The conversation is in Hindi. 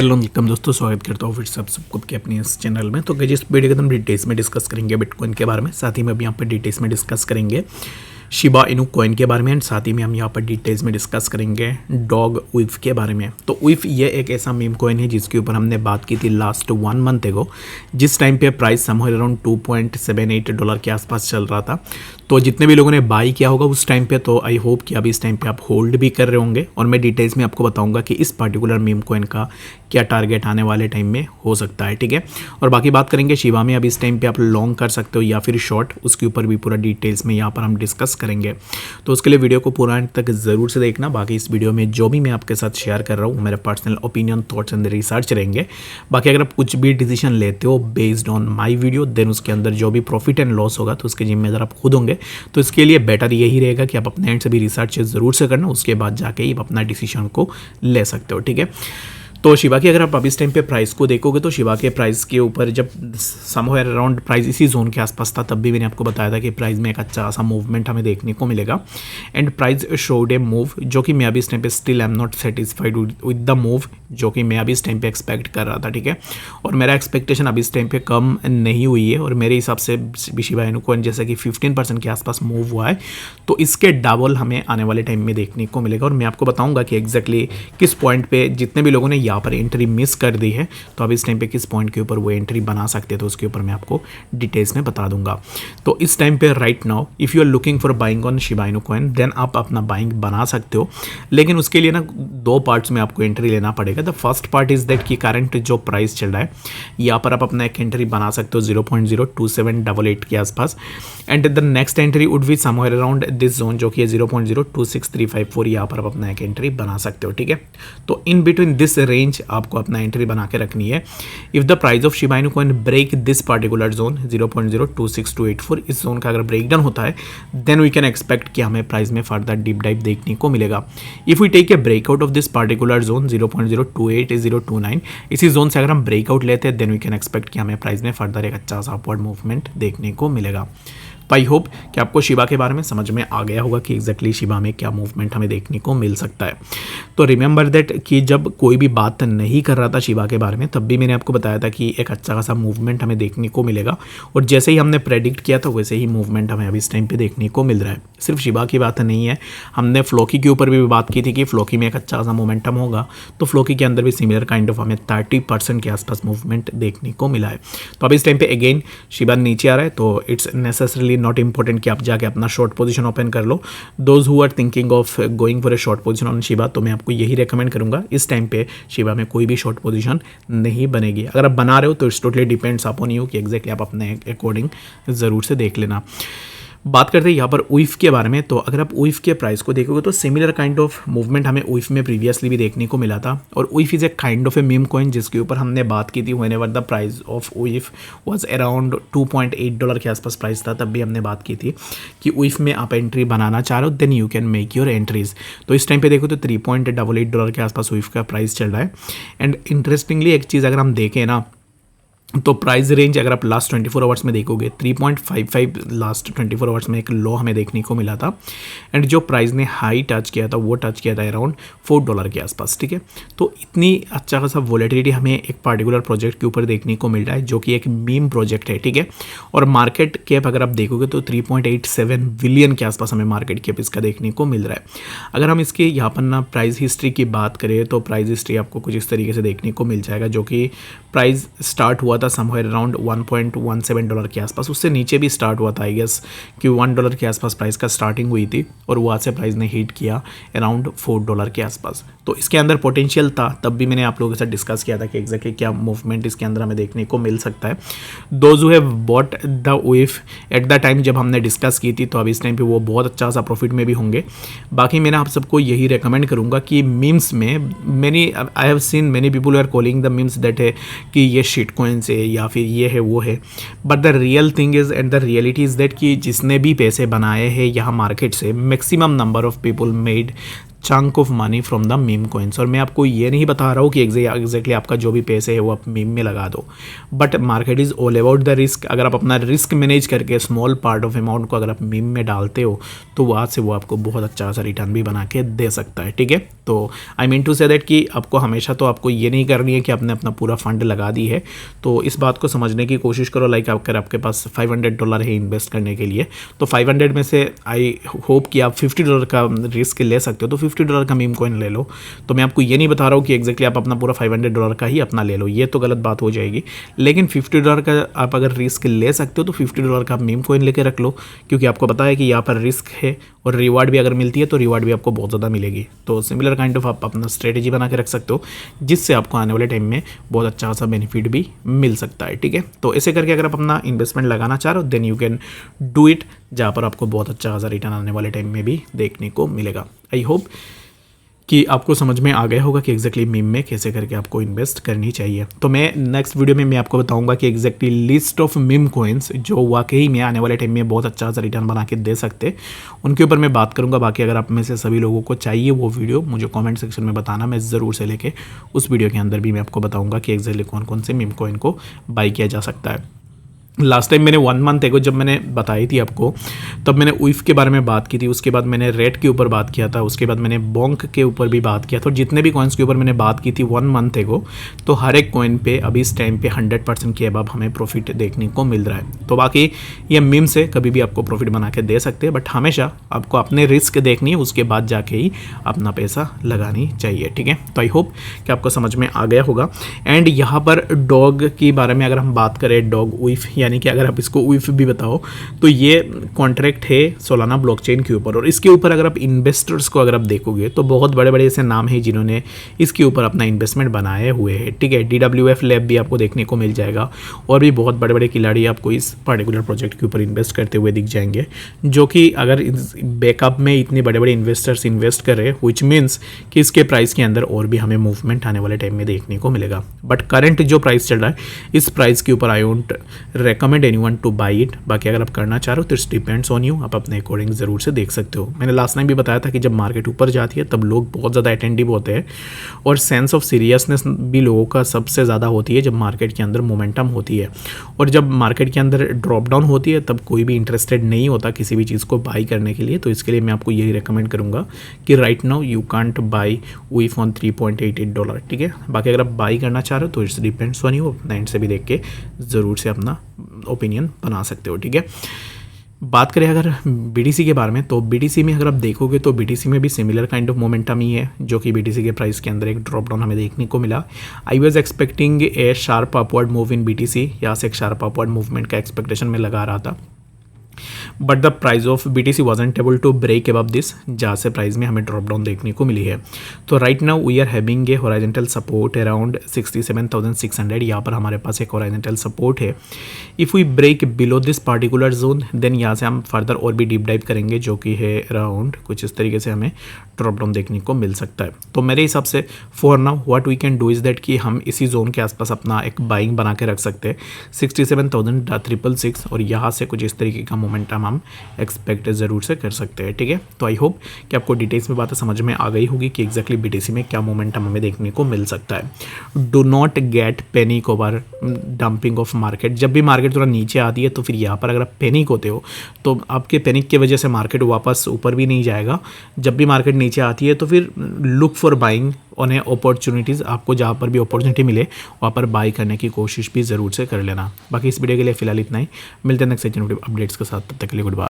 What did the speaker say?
हेलो वेलकम दोस्तों, स्वागत करता हूँ फिर से आप सबको आपके अपने इस चैनल में। तो गाइस, इस वीडियो के हम डिटेल्स में डिस्कस करेंगे बिटकॉइन के बारे में। साथ ही में अभी यहाँ पर डिटेल्स में डिस्कस करेंगे शिबा इनू कॉइन के बारे में। एंड साथ ही में हम यहाँ पर डिटेल्स में डिस्कस करेंगे डॉग उइफ के बारे में। तो उइफ ये एक ऐसा मीम कॉइन है जिसके ऊपर हमने बात की थी लास्ट 1 मंथ एगो, जिस टाइम पे प्राइस समवेयर अराउंड $2.78 के आसपास चल रहा था। तो जितने भी लोगों ने बाई किया होगा उस टाइम पे, तो आई होप कि अभी इस टाइम पे आप होल्ड भी कर रहे होंगे। और मैं डिटेल्स में आपको बताऊंगा कि इस पर्टिकुलर मीम कॉइन का क्या टारगेट आने वाले टाइम में हो सकता है, ठीक है। और बाकी बात करेंगे शिबा में। अभी इस टाइम पे आप लॉन्ग कर सकते हो या फिर शॉर्ट, उसके ऊपर भी पूरा डिटेल्स में यहाँ पर हम डिस्कस करेंगे। तो उसके लिए वीडियो को पूरा अंत तक ज़रूर से देखना। बाकी इस वीडियो में जो भी मैं आपके साथ शेयर कर रहा हूँ मेरे personal opinion, thoughts and research रहेंगे। बाकी अगर आप कुछ भी डिसीजन लेते हो based on my video, then उसके अंदर जो भी प्रॉफिट एंड लॉस होगा तो उसके जिम्मेदार आप खुद होंगे। तो इसके लिए बेटर यही रहेगा कि आप अपने एंड से भी रिसर्च ज़रूर से करना, उसके बाद जाके ही आप अपना डिसीजन को ले सकते हो, ठीक है। तो शिबा की अगर आप अभी इस टाइम पे प्राइस को देखोगे तो शिबा के प्राइस के ऊपर जब समवेयर अराउंड प्राइस इसी जोन के आसपास था, तब भी मैंने आपको बताया था कि प्राइस में एक अच्छा सा मूवमेंट हमें देखने को मिलेगा। And price showed A move जो कि मैं अभी इस टाइम पे still I am not satisfied with the move जो कि मैं अभी इस टाइम पे एक्सपेक्ट कर रहा था, ठीक है। और मेरा एक्सपेक्टेशन अभी इस टाइम पे कम नहीं हुई है। और मेरे हिसाब से भी शिबा इनू कॉइन जैसे कि 15% के आसपास मूव हुआ है, तो इसके डबल हमें आने वाले टाइम में देखने को मिलेगा। और मैं आपको बताऊंगा कि एग्जैक्टली किस पॉइंट पे जितने भी लोगों ने यहाँ पर एंट्री मिस कर दी है, तो अब इस टाइम पे किस पॉइंट के ऊपर वो एंट्री बना सकते हैं, तो उसके ऊपर मैं आपको डिटेल्स में बता दूंगा। तो इस टाइम पे right now if you are looking for buying on Shiba Inu coin, then आप अपना बाइंग बना सकते हो। लेकिन उसके लिए ना 2 पार्ट्स में आपको एंट्री लेना पड़ेगा। The first part is that कि करंट जो प्राइस चल रहा है, यहाँ पर आप अपना एक एंट्री बना सकते हो 0.02788 के आसपास। And the next entry would be somewhere around this zone जो कि है 0.026354। यहाँ पर आप अपना एक एंट्री बना सकते हो, ठीक है। तो इन बिटवीन दिस रेंज आपको अपना एंट्री बना के रखनी है। If the price of Shiba Inu coin break this particular zone 0.02624, इस जोन का अगर ब्रेक डाउन होता है, देन वी कैन एक्सपेक्ट कि हमें प्राइस में फर्दर डीप डाइव देखने को मिलेगा। If we take a breakout of this particular zone 0.028-029, इसी जोन से अगर हम ब्रेकआउट लेते हैं, देन वी कैन एक्सपेक्ट कि हमें प्राइस में फर्दर एक अच्छा सा अपवर्ड मूवमेंट देखने को मिलेगा। तो आई होप कि आपको शिबा के बारे में समझ में आ गया होगा कि एग्जैक्टली शिबा में क्या मूवमेंट हमें देखने को मिल सकता है। तो रिमेंबर दैट कि जब कोई भी बात नहीं कर रहा था शिबा के बारे में, तब भी मैंने आपको बताया था कि एक अच्छा खासा मूवमेंट हमें देखने को मिलेगा। और जैसे ही हमने प्रेडिक्ट किया था वैसे ही मूवमेंट हमें अभी इस टाइम पे देखने को मिल रहा है। सिर्फ शिबा की बात नहीं है, हमने फ्लोकी के ऊपर भी बात की थी कि फ्लोकी में एक अच्छा खासा मोमेंटम होगा। तो फ्लोकी के अंदर भी सिमिलर काइंड ऑफ हमें 30% के आसपास मूवमेंट देखने को मिला है। तो अब इस टाइम पे अगेन शिबा नीचे आ रहा है, तो इट्स नेसेसरली नॉट इंपॉर्टेंट कि आप जाके अपना शॉर्ट पोजीशन ओपन कर लो। Those who are thinking of going for a short position on Shiba, तो मैं आपको यही रेकमेंड करूंगा इस टाइम पे शिबा में कोई भी शॉर्ट पोजीशन नहीं बनेगी। अगर आप बना रहे हो तो it's totally depends upon you कि एग्जैक्टली आप अपने अकॉर्डिंग ज़रूर से देख लेना। बात करते हैं यहाँ पर उइफ के बारे में। तो अगर आप उइफ के प्राइस को देखोगे तो सिमिलर काइंड ऑफ मूवमेंट हमें उइफ में प्रीवियसली भी देखने को मिला था। और उइफ is a kind of a meme coin जिसके ऊपर हमने बात की थी व्हेनेवर द प्राइस ऑफ उइफ वाज अराउंड $2.8 के आसपास प्राइस था, तब भी हमने बात की थी कि उइफ में आप एंट्री बनाना चाह रहे हो, then you can make your entries. तो इस टाइम पे देखो तो $3.88 के आसपास उइफ का प्राइस चल रहा है। एंड इंटरेस्टिंगली एक चीज़ अगर हम देखें ना, तो प्राइस रेंज अगर आप लास्ट 24 आवर्स में देखोगे 3.55 लास्ट 24 आवर्स में एक लो हमें देखने को मिला था। एंड जो प्राइस ने हाई टच किया था वो टच किया था अराउंड $4 के आसपास, ठीक है। तो इतनी अच्छा खासा वॉलेटिलिटी हमें एक पार्टिकुलर प्रोजेक्ट के ऊपर देखने को मिल रहा है जो कि एक मीम प्रोजेक्ट है, ठीक है। और मार्केट कैप अगर आप देखोगे तो 3.87 बिलियन के आसपास हमें मार्केट कैप इसका देखने को मिल रहा है। अगर हम इसके यहाँ पर ना प्राइस हिस्ट्री की बात करें तो प्राइस हिस्ट्री आपको कुछ इस तरीके से देखने को मिल जाएगा, जो कि प्राइस स्टार्ट हुआ था समवेयर अराउंड $1.17 के आसपास। उससे नीचे भी स्टार्ट हुआ था आई गेस कि $1 के आसपास प्राइस का स्टार्टिंग हुई थी, और वहाँ से प्राइस ने हिट किया अराउंड $4 के आसपास। तो इसके अंदर पोटेंशियल था, तब भी मैंने आप लोगों के साथ डिस्कस किया था कि एग्जैक्टली क्या मूवमेंट इसके अंदर हमें देखने को मिल सकता है। Those who have bought the उइफ एट द टाइम जब हमने डिस्कस की थी, तो अब इस टाइम पे वो बहुत अच्छा सा प्रॉफिट में भी होंगे। बाकी मैंने आप सबको यही रिकमेंड करूँगा कि मीम्स में I have seen many people are calling the memes that है कि ये शिट कॉइन्स है या फिर ये है वो है, but the real thing is and the reality is that कि जिसने भी पैसे बनाए हैं यहाँ मार्केट से, maximum number of people made chunk of money from the meme coins. और मैं आपको ये नहीं बता रहा हूँ कि एग्जैक्टली आपका जो भी पैसे है वो आप मीम में लगा दो, but market is all about the risk. अगर आप अपना रिस्क मैनेज करके स्मॉल पार्ट ऑफ अमाउंट को अगर आप मीम में डालते हो तो वहाँ से वो आपको बहुत अच्छा सा रिटर्न भी बना के दे सकता है, ठीक है। तो I mean to say that कि आपको हमेशा तो आपको ये नहीं करनी है कि आपने अपना पूरा फंड लगा दी है। तो इस बात को समझने की कोशिश करो। लाइक अगर आपके पास $500 है इन्वेस्ट करने के लिए, तो 500 में से आई होप कि आप $50 का रिस्क ले सकते हो, तो $50 का मीम कॉइन ले लो। तो मैं आपको ये नहीं बता रहा हूँ कि एग्जैक्टली आप अपना पूरा $500 का ही अपना ले लो, ये तो गलत बात हो जाएगी। लेकिन $50 का आप अगर रिस्क ले सकते हो तो $50 का आप मीम कॉइन लेके रख लो, क्योंकि आपको पता है कि यहाँ पर रिस्क है और रिवार्ड भी अगर मिलती है तो रिवार्ड भी आपको बहुत ज़्यादा मिलेगी। तो सिमिलर काइंड ऑफ आप अपना स्ट्रेटेजी बना के रख सकते हो, जिससे आपको आने वाले टाइम में बहुत अच्छा सा बेनिफिट भी मिल सकता है, ठीक है। तो ऐसे करके अगर आप अपना इन्वेस्टमेंट लगाना चाह रहे हो then you can do it, जहाँ पर आपको बहुत अच्छा खासा रिटर्न आने वाले टाइम में भी देखने को मिलेगा। आई होप कि आपको समझ में आ गया होगा कि एग्जैक्टली मीम में कैसे करके आपको इन्वेस्ट करनी चाहिए। तो मैं नेक्स्ट वीडियो में मैं आपको बताऊंगा कि exactly list of meme coins जो वाकई में आने वाले टाइम में बहुत अच्छा सा रिटर्न बना के दे सकते, उनके ऊपर मैं बात करूंगा। बाकी अगर आप में से सभी लोगों को चाहिए वो वीडियो मुझे कॉमेंट सेक्शन में बताना, मैं ज़रूर से लेके उस वीडियो के अंदर भी मैं आपको बताऊँगा कि एग्जैक्टली कौन कौन से मीम कॉइन को बाई किया जा सकता है। लास्ट टाइम मैंने 1 मंथ एगो जब मैंने बताई थी आपको, तब मैंने उइफ के बारे में बात की थी, उसके बाद मैंने रेट के ऊपर बात किया था, उसके बाद मैंने बोंक के ऊपर भी बात किया था। और जितने भी कॉइन्स के ऊपर मैंने बात की थी 1 मंथ एगो, तो हर एक कॉइन पे अभी इस टाइम पे 100% के अबव हमें प्रॉफिट देखने को मिल रहा है। तो बाकी ये मीम से कभी भी आपको प्रॉफिट बना के दे सकते हैं, बट हमेशा आपको अपने रिस्क देखनी है, उसके बाद जाके ही अपना पैसा लगानी चाहिए, ठीक है। तो आई होप कि आपको समझ में आ गया होगा। एंड यहाँ पर डॉग के बारे में अगर हम बात करें, डॉग उइफ, यानी कि अगर आप इसको उइफ भी बताओ तो ये कॉन्ट्रैक्ट है सोलाना ब्लॉकचेन के ऊपर। और इसके ऊपर अगर आप इन्वेस्टर्स को अगर आप देखोगे तो बहुत बड़े बड़े ऐसे नाम हैं जिन्होंने इसके ऊपर अपना इन्वेस्टमेंट बनाए हुए हैं, ठीक है। DWF लैब भी आपको देखने को मिल जाएगा, और भी बहुत बड़े बड़े खिलाड़ी आपको इस पर्टिकुलर प्रोजेक्ट के ऊपर इन्वेस्ट करते हुए दिख जाएंगे, जो कि अगर बैकअप में इतने बड़े बड़े इन्वेस्टर्स इन्वेस्ट कर रहे हैं, विच मीन्स कि इसके प्राइस के अंदर और भी हमें मूवमेंट आने वाले टाइम में देखने को मिलेगा। बट करंट जो प्राइस चल रहा है, इस प्राइस के ऊपर I won't recommend anyone two by it. बाकी अगर आप करना चाह रहे हो तो इट्स डिपेंड्स ऑन यू, आप अपने अकॉर्डिंग ज़रूर से देख सकते हो। मैंने लास्ट टाइम भी बताया था कि जब मार्केट ऊपर जाती है तब लोग बहुत ज़्यादा अटेंटिव होते हैं, और सेंस ऑफ सीरियसनेस भी लोगों का सबसे ज़्यादा होती है जब मार्केट के अंदर मोमेंटम होती है। और जब मार्केट के अंदर ड्रॉप डाउन होती है तब कोई भी इंटरेस्टेड नहीं होता किसी भी चीज़ को बाई करने के लिए। तो इसके लिए मैं आपको यही रिकमेंड करूँगा कि right now you can't buy उइफ ऑन $3.88, ठीक है। बाकी अगर आप बाई करना चाह रहे हो तो इट्स डिपेंड्स ऑन यू, अपना एंड से भी देख के ज़रूर से अपना ओपिनियन बना सकते हो, ठीक है। बात करें अगर BTC के बारे में, तो BTC में अगर आप देखोगे तो BTC में भी सिमिलर काइंड ऑफ मोमेंटम ही है, जो कि BTC के प्राइस के अंदर एक ड्रॉप डाउन हमें देखने को मिला। I was expecting a sharp upward move in BTC, यहाँ से एक शार्प अपवर्ड मूवमेंट का एक्सपेक्टेशन में लगा रहा था, but the price of BTC wasn't able to break above this, जहाँ से प्राइस में हमें ड्रॉप डाउन देखने को मिली है। तो right now we are having a horizontal support around 67,600, यहाँ पर हमारे पास एक हॉरिजॉन्टल सपोर्ट है। If we break below this particular zone then यहाँ से हम फर्दर और भी डीप डाइव करेंगे, जो कि है अराउंड कुछ इस तरीके से हमें ड्रॉप डाउन देखने को मिल सकता है। तो मेरे हिसाब से for now what we can do is that कि हम इसी जोन के आसपास अपना एक बाइंग बना के रख सकते हैं 67,666, और यहाँ से कुछ इस तरीके का मोमेंटम हम एक्सपेक्ट ज़रूर से कर सकते हैं, ठीक है। तो आई होप कि आपको डिटेल्स में बातें समझ में आ गई होगी कि एग्जैक्टली BTC में क्या मोमेंटम हमें देखने को मिल सकता है। Do not get panic over dumping of market. जब भी मार्केट थोड़ा नीचे आती है तो फिर यहाँ पर अगर आप पैनिक होते हो तो आपके पैनिक की वजह से मार्केट वापस ऊपर भी नहीं जाएगा। जब भी मार्केट नीचे आती है तो फिर look for buying on A opportunities, आपको जहाँ पर भी अपॉर्चुनिटी मिले वहाँ पर बाई करने की कोशिश भी ज़रूर से कर लेना। बाकी इस वीडियो के लिए फिलहाल इतना ही, मिलते हैं नेक्स्ट अपडेट्स के साथ, तब तक के लिए गुड बाय।